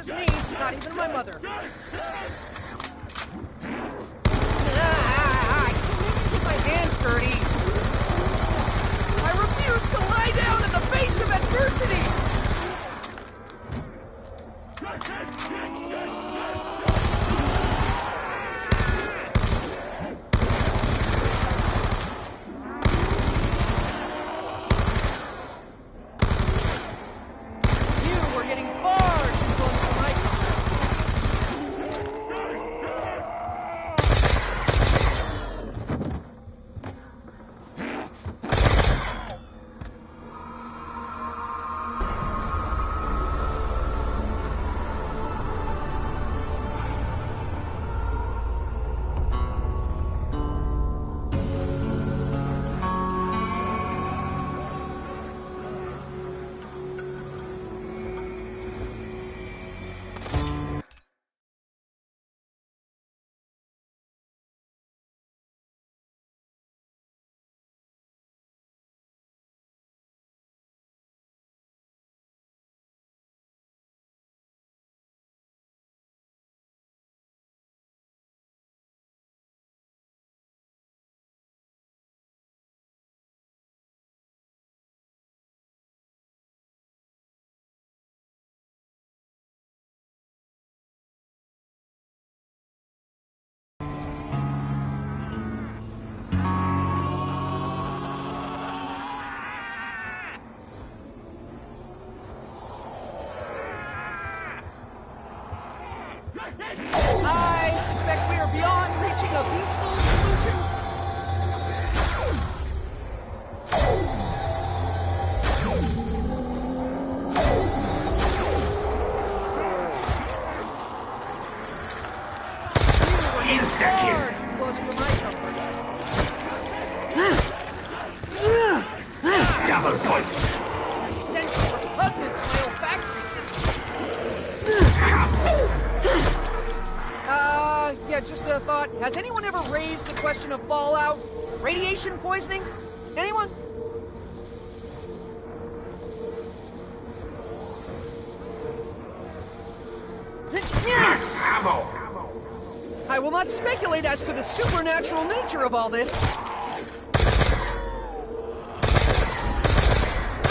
touches me, not even my mother. I can't get my hands dirty. I refuse to lie down in the face of adversity. I suspect we are beyond reaching a peaceful solution. Insta-kill. Close to my comfort. Double points. Stench of repugnance to my olfactory system. Yeah, just a thought. Has anyone ever raised the question of fallout? Radiation poisoning? Anyone? Max ammo. I will not speculate as to the supernatural nature of all this. I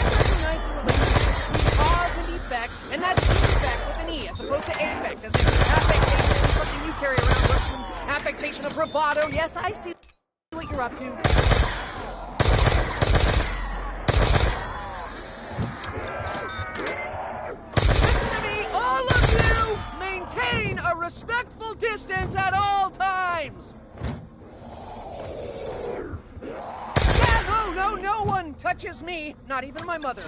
recognize the relationship between cause and effect, and that's effect with an E as opposed to affect, as if affectation is something you carry around with some affectation of bravado. Yes, I see what you're up to. Listen to me, all of you! Maintain a respectful distance at all times! Yeah, no one touches me, not even my mother.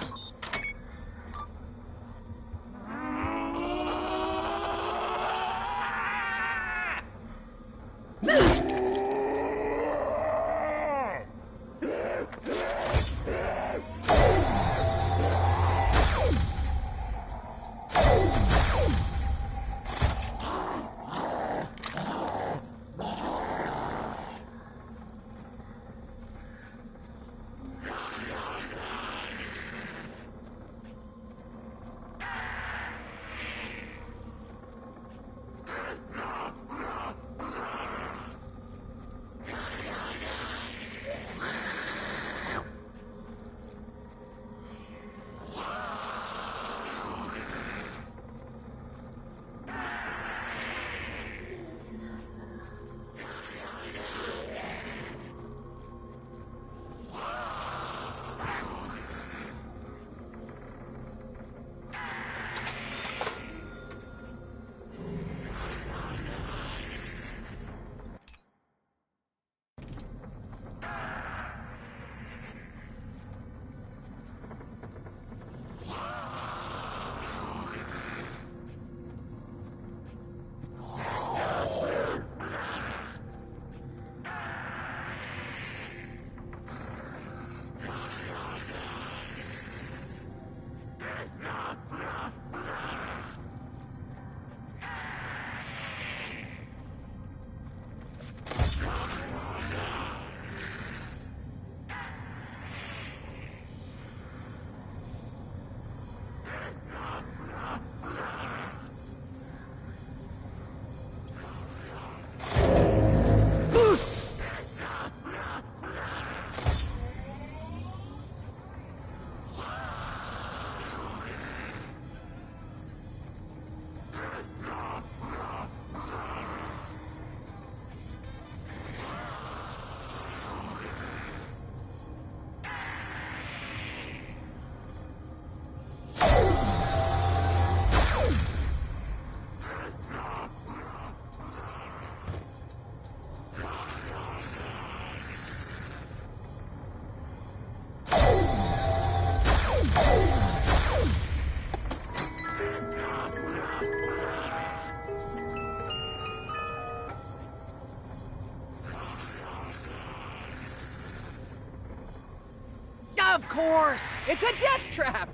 Of course! It's a death trap!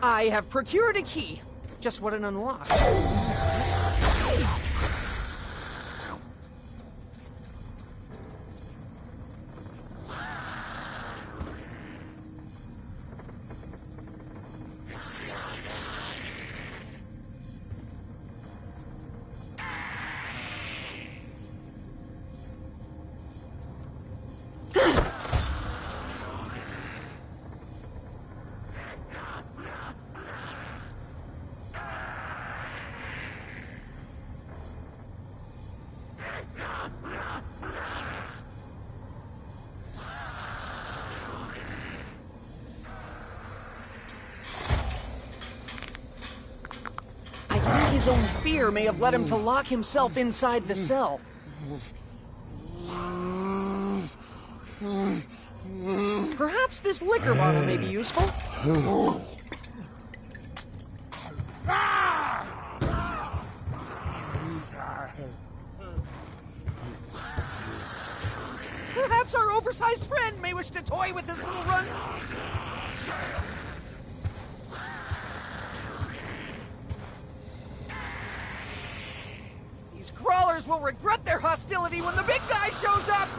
I have procured a key. Just what it unlocks. His own fear may have led him to lock himself inside the cell. Perhaps this liquor bottle may be useful. Perhaps our oversized friend may wish to toy with this little runt. Crawlers will regret their hostility when the big guy shows up!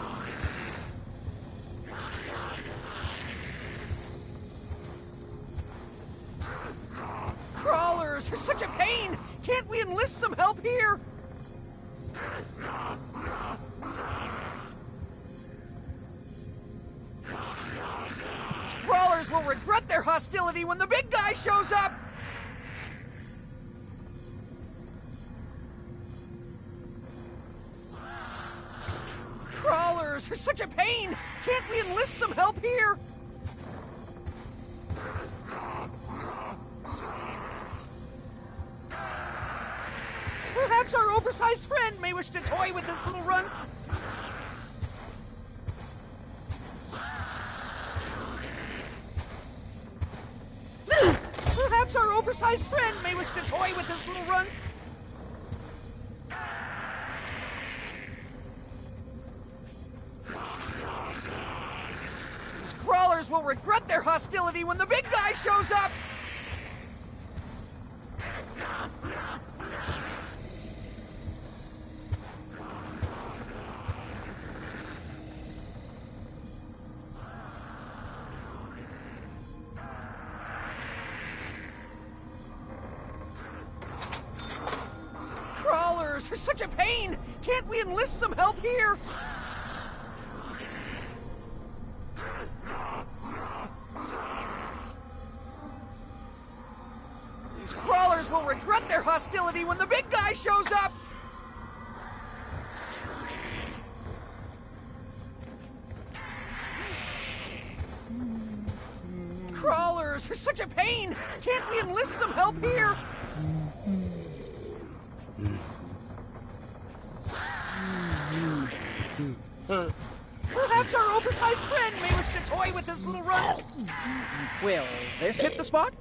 Crawlers are such a pain! Can't we enlist some help here? Crawlers will regret their hostility when the big guy shows up! Crawlers are such a pain! Can't we enlist some help here? Perhaps our oversized friend may wish to toy with this little runt. Perhaps our oversized friend may wish to toy with this little runt. Crawlers will regret their hostility when the big guy shows up! Crawlers are such a pain! Can't we enlist some help here? These crawlers will regret their hostility when the big guy shows up! Crawlers are such a pain! Can't we enlist some help here? Perhaps our oversized friend may wish to toy with this little run. Will this hit the spot?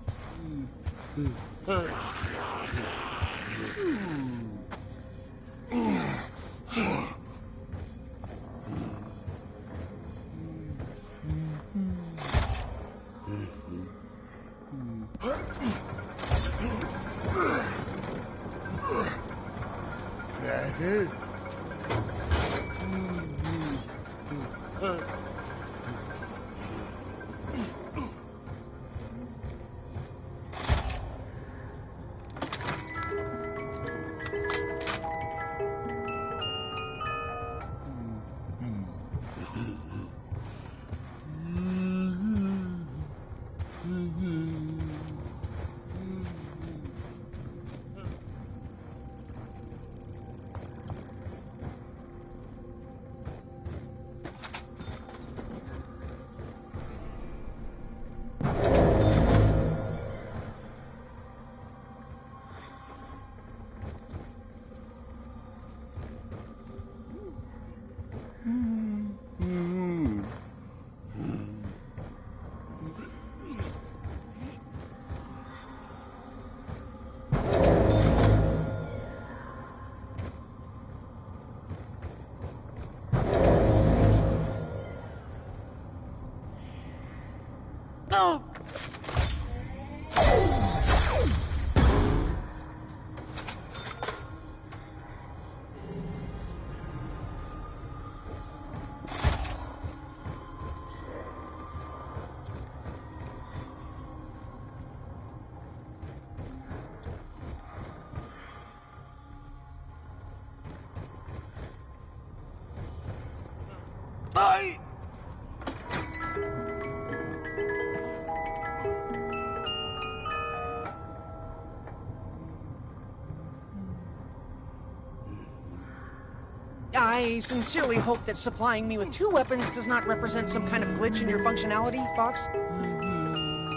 I sincerely hope that supplying me with 2 weapons does not represent some kind of glitch in your functionality, Fox.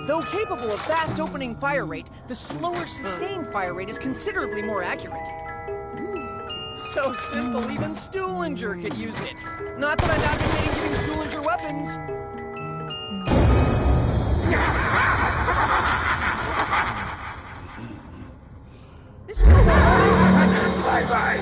Though capable of fast opening fire rate, the slower sustained fire rate is considerably more accurate. So simple, even Stoolinger could use it. Not that I'm advocating giving Stoolinger weapons. This Bye-bye.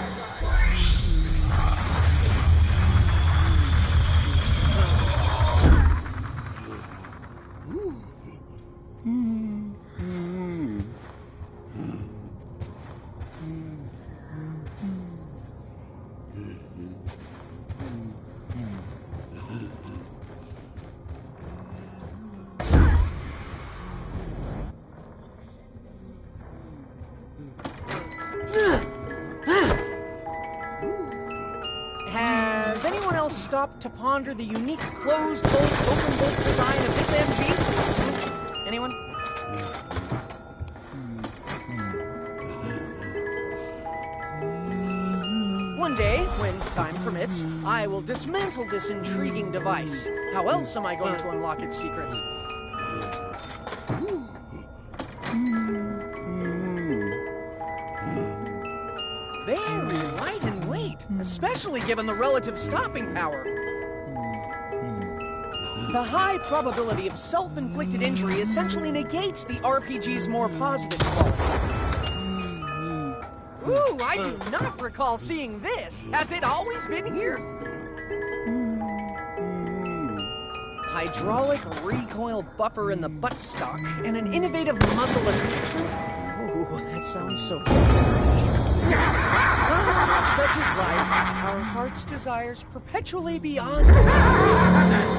Has anyone else stopped to ponder the unique closed bolt, open bolt design of this MG? Anyone? One day, when time permits, I will dismantle this intriguing device. How else am I going to unlock its secrets? Very light in weight, especially given the relative stopping power. The high probability of self-inflicted injury essentially negates the RPG's more positive qualities. Ooh, I do not recall seeing this. Has it always been here? Hydraulic recoil buffer in the buttstock and an innovative muzzle attachment? Ooh, that sounds so good. Such is life. Our heart's desires perpetually beyond.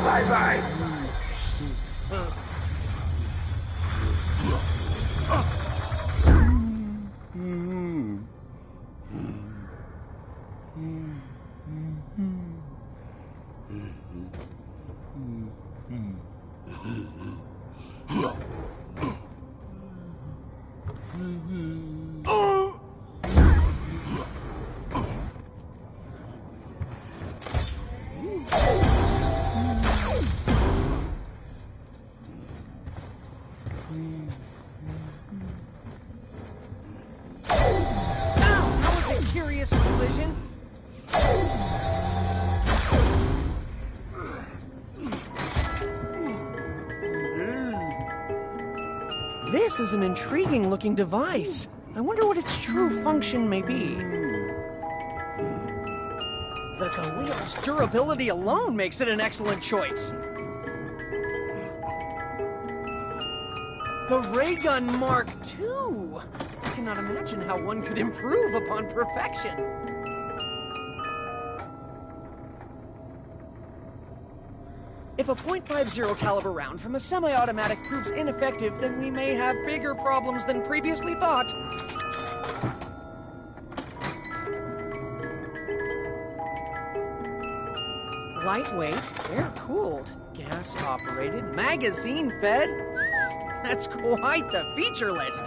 Bye-bye. That was a curious collision. This is an intriguing-looking device. I wonder what its true function may be. The wheel's durability alone makes it an excellent choice. The Ray Gun Mark II. I cannot imagine how one could improve upon perfection. If a .50 caliber round from a semi-automatic proves ineffective, then we may have bigger problems than previously thought. Lightweight, air-cooled, gas-operated, magazine-fed. That's quite the feature list.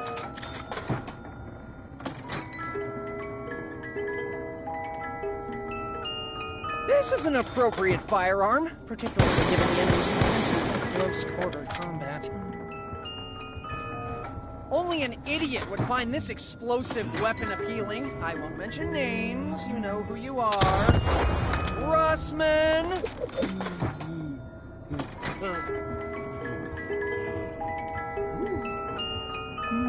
This is an appropriate firearm, particularly given the enemy's intensity of close-quarter combat. Only an idiot would find this explosive weapon appealing. I won't mention names, you know who you are. Russman!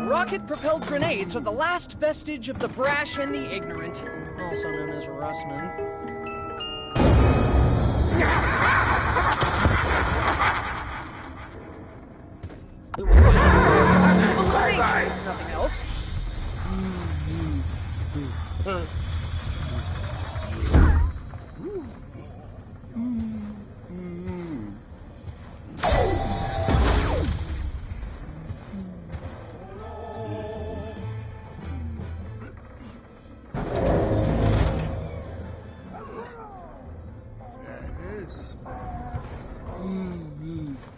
Rocket-propelled grenades are the last vestige of the brash and the ignorant, also known as Russman. Bye-bye. Nothing else.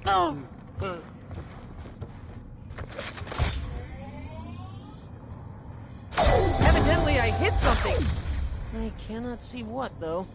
Oh! Evidently I hit something. I cannot see what, though.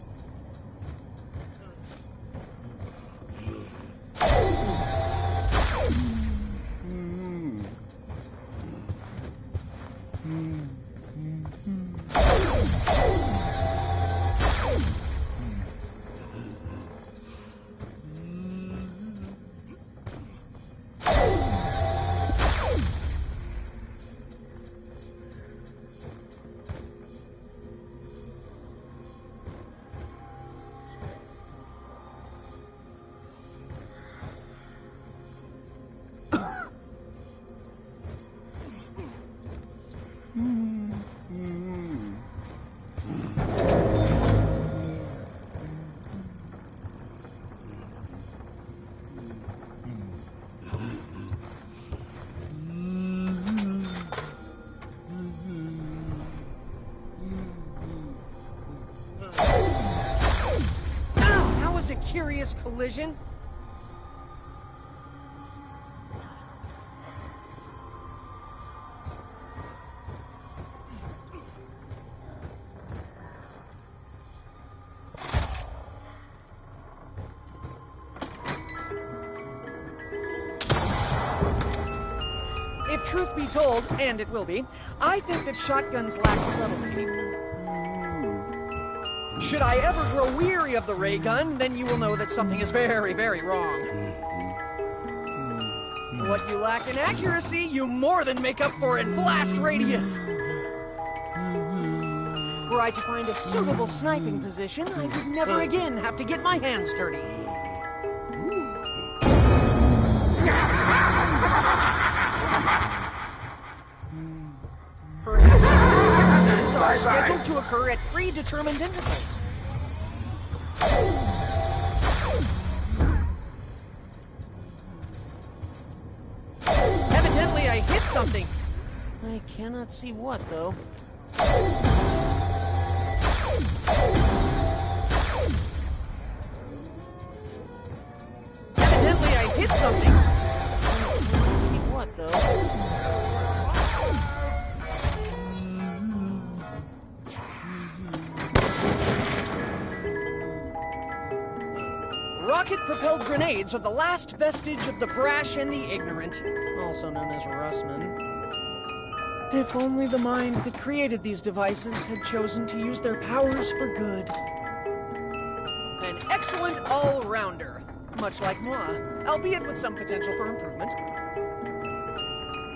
A curious collision. If truth be told, and it will be, I think that shotguns lack subtlety. Should I ever grow weary of the ray gun, then you will know that something is very, very wrong. What you lack in accuracy, you more than make up for in blast radius. Were I to find a suitable sniping position, I would never again have to get my hands dirty. Perhaps are scheduled to occur at predetermined intervals. Evidently, I hit something. I cannot see what, though. Evidently, I hit something. I cannot see what, though. Rocket-propelled grenades are the last vestige of the brash and the ignorant, also known as Russman. If only the mind that created these devices had chosen to use their powers for good. An excellent all-rounder, much like moi, albeit with some potential for improvement.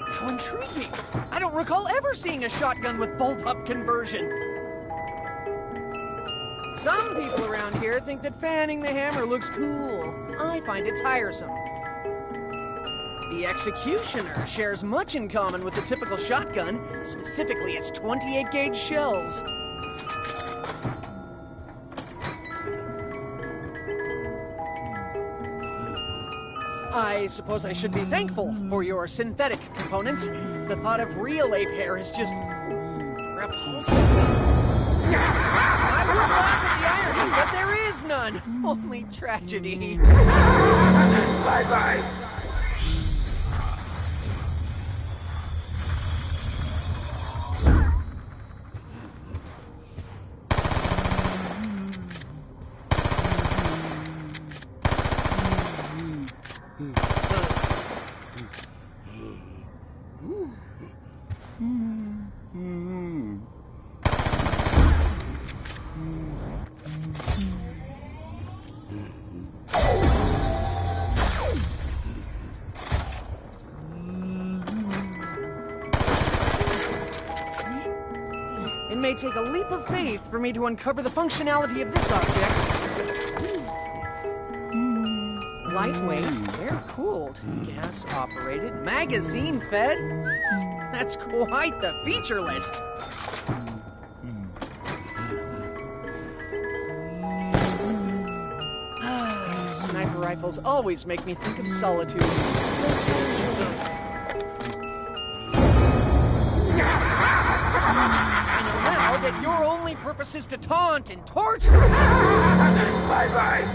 How intriguing! I don't recall ever seeing a shotgun with bullpup conversion. Some people around here think that fanning the hammer looks cool. I find it tiresome. The Executioner shares much in common with the typical shotgun, specifically its 28-gauge shells. I suppose I should be thankful for your synthetic components. The thought of real ape hair is just repulsive. I would laugh at the irony, but there is none. Only tragedy. Bye-bye. It may take a leap of faith for me to uncover the functionality of this object. Lightweight, air-cooled, gas-operated, magazine-fed. That's quite the feature list. Sniper rifles always make me think of solitude. That your only purpose is to taunt and torture. Bye-bye.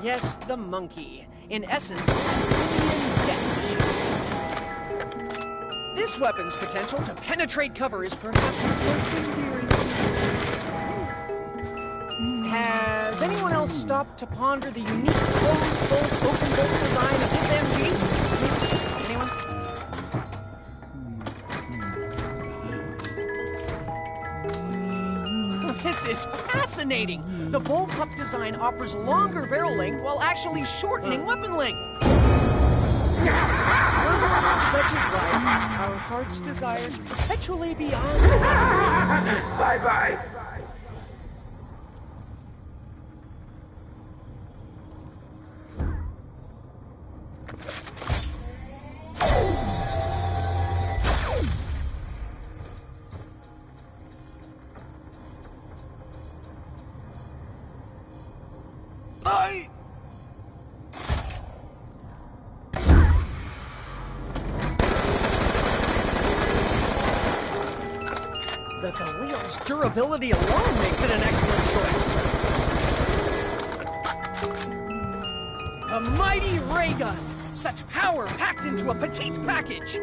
Yes, the monkey. In essence, a simian death machine. This weapon's potential to penetrate cover is perhaps most endearing. Has anyone else stopped to ponder the unique closed-bolt, open-bolt design of this MG? Anyone? This is fascinating! The bullpup design offers longer barrel length while actually shortening weapon length. Such is life. Our heart's desires perpetually beyond. Bye-bye. The Galil's durability alone makes it an excellent choice. A mighty ray gun! Such power packed into a petite package!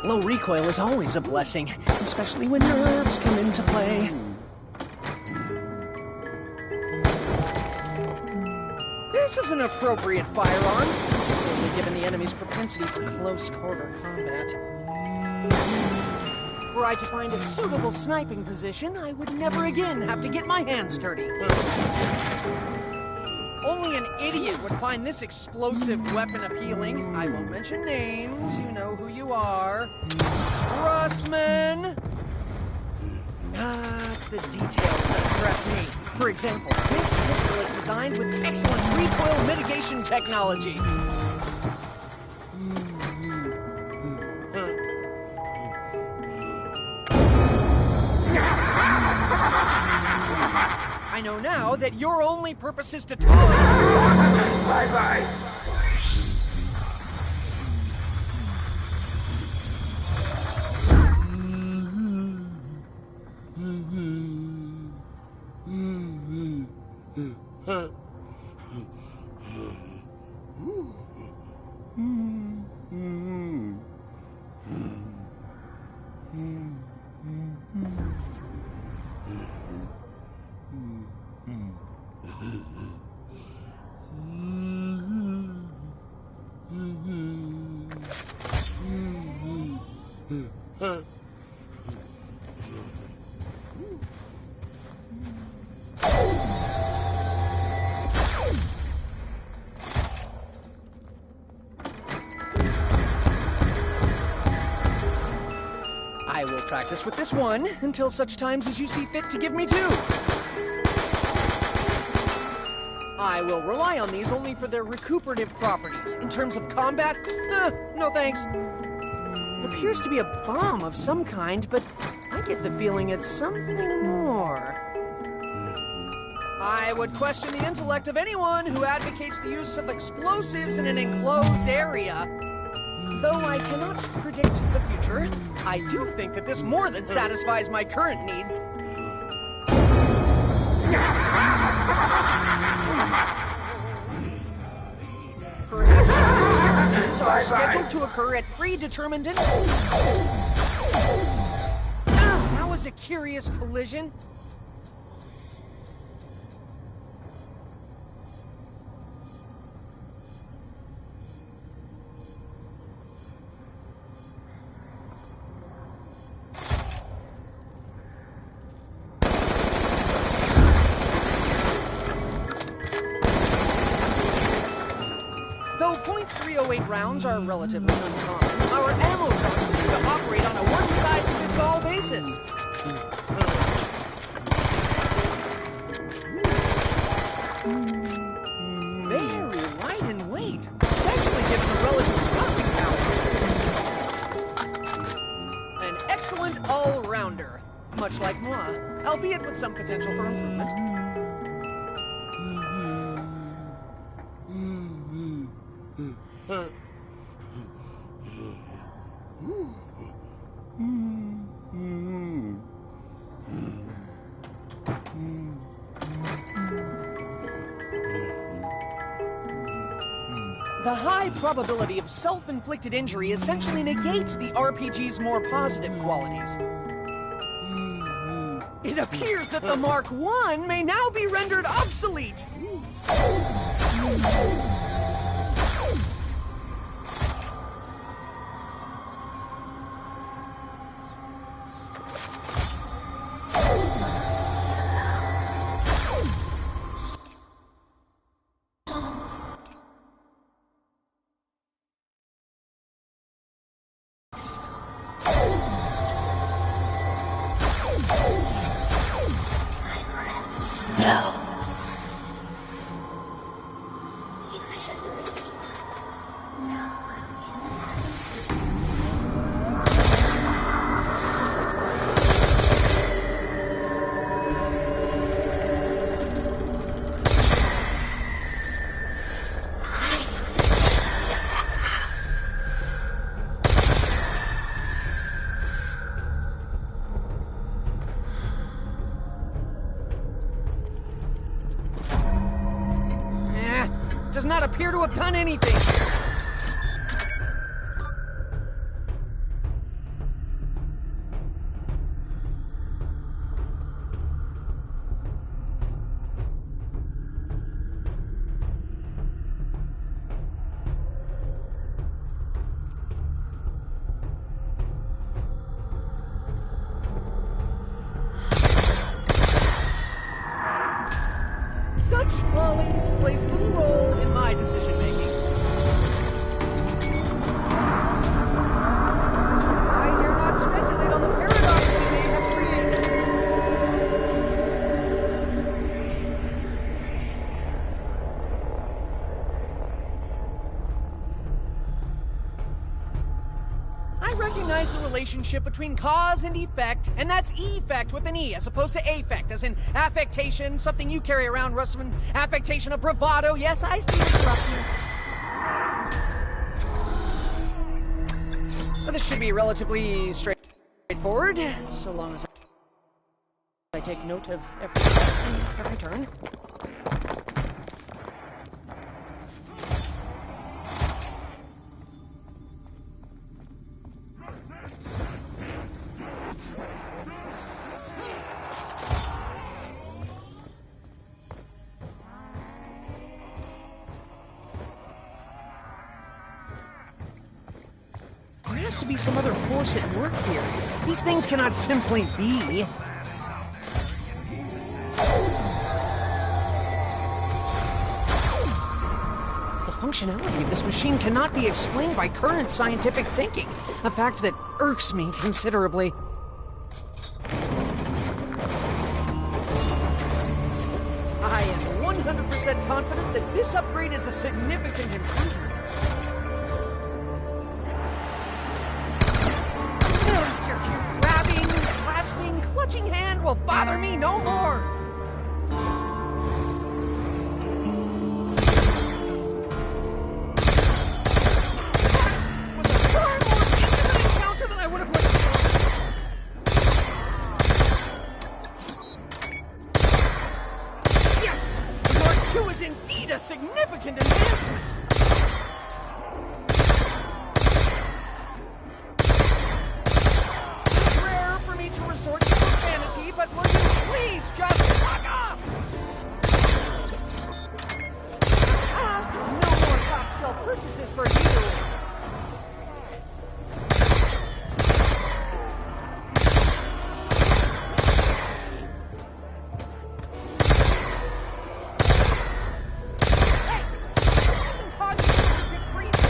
Low recoil is always a blessing, especially when nerves come into play. This is an appropriate firearm, particularly given the enemy's propensity for close-quarter combat. Were I to find a suitable sniping position, I would never again have to get my hands dirty. Only an idiot would find this explosive weapon appealing. I won't mention names, you know who you are. Russman! The details that impress me. For example, this pistol is designed with excellent recoil mitigation technology. I know now that your only purpose is to talk. Bye-bye. I will practice with this one until such times as you see fit to give me two. I will rely on these only for their recuperative properties. In terms of combat, no thanks. It appears to be a bomb of some kind, but I get the feeling it's something more. I would question the intellect of anyone who advocates the use of explosives in an enclosed area. Though I cannot predict the future, I do think that this more than satisfies my current needs. Perhaps sequences are scheduled to occur at predetermined intervals. That was a curious collision. Though .308 rounds are relatively uncommon, our ammo guns seem to operate on a one-size-fits-all basis. Very light in weight, especially given the relative stopping power. An excellent all-rounder, much like moi, albeit with some potential for improvement. The high probability of self-inflicted injury essentially negates the RPG's more positive qualities. It appears that the Mark I may now be rendered obsolete. Does not appear to have done anything. Such folly plays little role in my decision-making. I dare not speculate on the paradox we may have created. recognize the relationship between cause and effect, and that's effect with an E, as opposed to affect, as in affectation, something you carry around, Russman. Affectation of bravado. Yes, I see interruption. Well, this should be relatively straightforward, so long as I take note of every turn. There has to be some other force at work here. These things cannot simply be. The functionality of this machine cannot be explained by current scientific thinking, a fact that irks me considerably. I am 100% confident that this upgrade is a significant improvement. Clutching hand will bother me no more! That was a far more intimate encounter than I would have liked. Yes! Mark II is indeed a significant advancement! To resort to profanity, but will you please just fuck off? No more top-shelf purchases for you. Hey! Something caused you to get free now?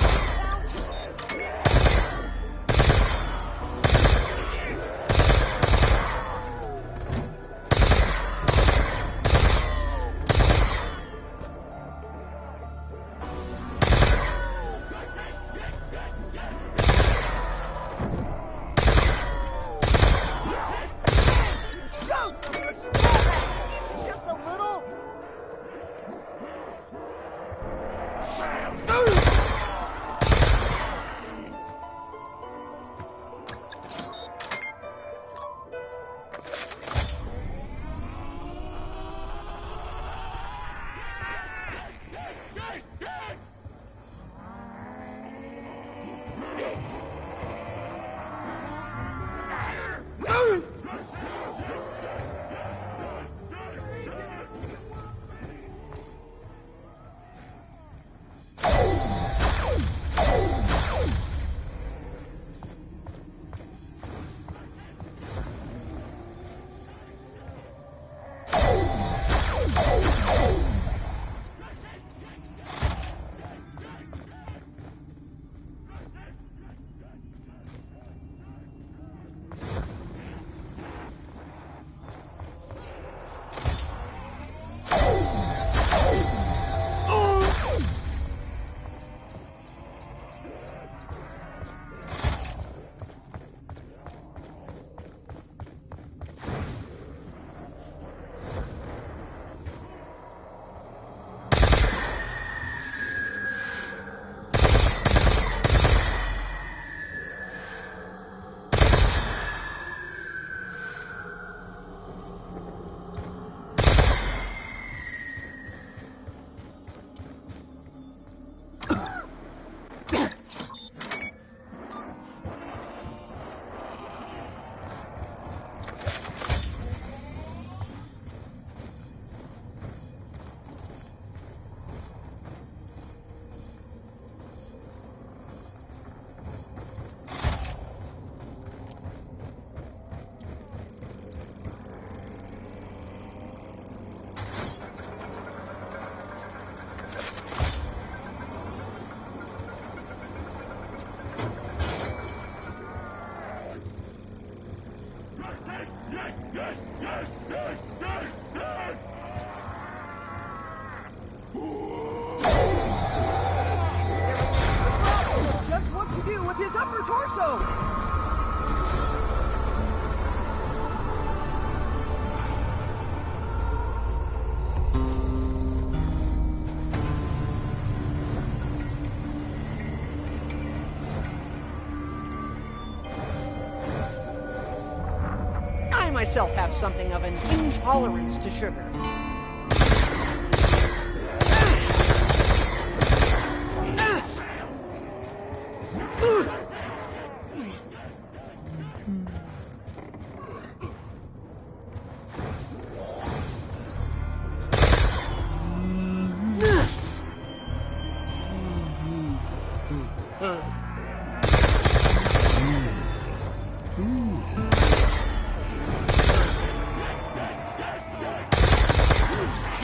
Just a little. Just what to do with his upper torso! myself have something of an intolerance to sugar.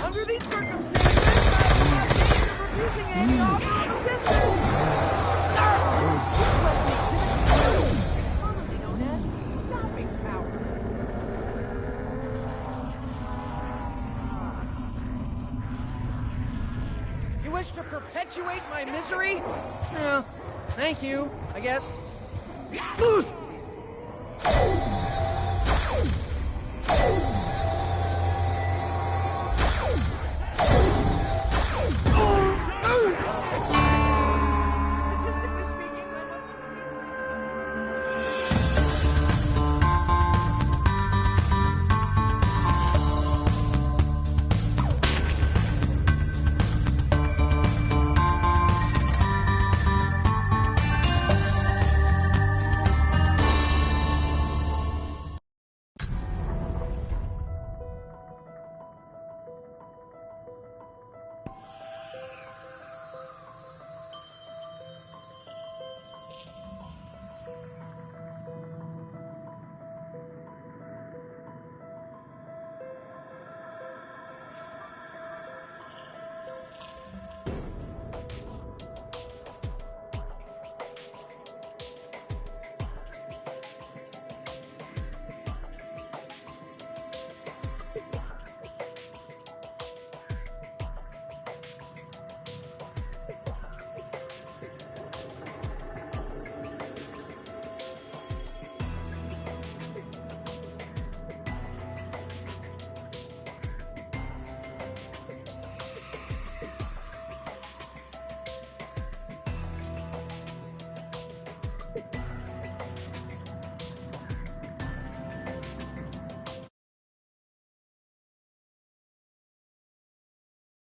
Under these circumstances, I have means of refusing any offer of assistance. Commonly known as stopping power. You wish to perpetuate my misery? Yeah, thank you, I guess.